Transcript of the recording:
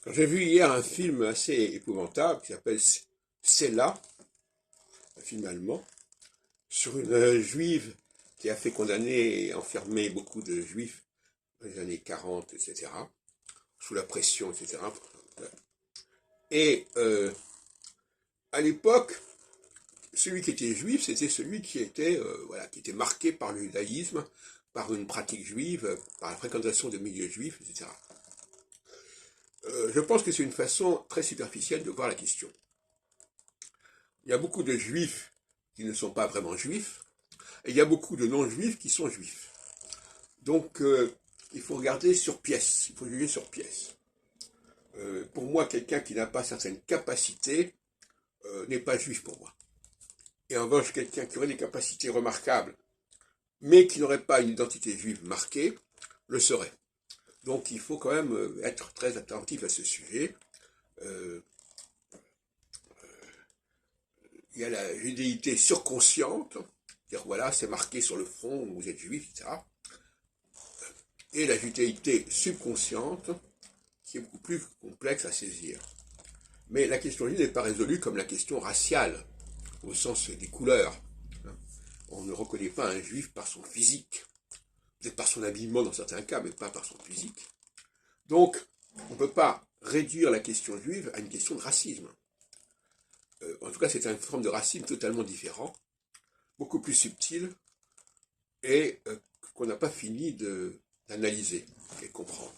J'ai vu hier un film assez épouvantable qui s'appelle Cella, un film allemand, sur une juive qui a fait condamner et enfermer beaucoup de juifs dans les années 40, etc., sous la pression, etc. Et à l'époque, celui qui était juif, c'était celui qui était, voilà, qui était marqué par le judaïsme, par une pratique juive, par la fréquentation de milieux juifs, etc. Je pense que c'est une façon très superficielle de voir la question. Il y a beaucoup de juifs qui ne sont pas vraiment juifs, et il y a beaucoup de non-juifs qui sont juifs. Donc, il faut regarder sur pièce, il faut juger sur pièce. Pour moi, quelqu'un qui n'a pas certaines capacités n'est pas juif pour moi. Et en revanche, quelqu'un qui aurait des capacités remarquables, mais qui n'aurait pas une identité juive marquée, le serait. Donc, il faut quand même être très attentif à ce sujet. Euh, il y a la judéité surconsciente, dire voilà, c'est marqué sur le front, vous êtes juif, etc. Et la judéité subconsciente, qui est beaucoup plus complexe à saisir. Mais la question juive n'est pas résolue comme la question raciale, au sens des couleurs. On ne reconnaît pas un juif par son physique, peut-être par son habillement dans certains cas, mais pas par son physique. Donc, on ne peut pas réduire la question juive à une question de racisme. En tout cas, c'est une forme de racisme totalement différent, beaucoup plus subtil, et qu'on n'a pas fini d'analyser et de comprendre.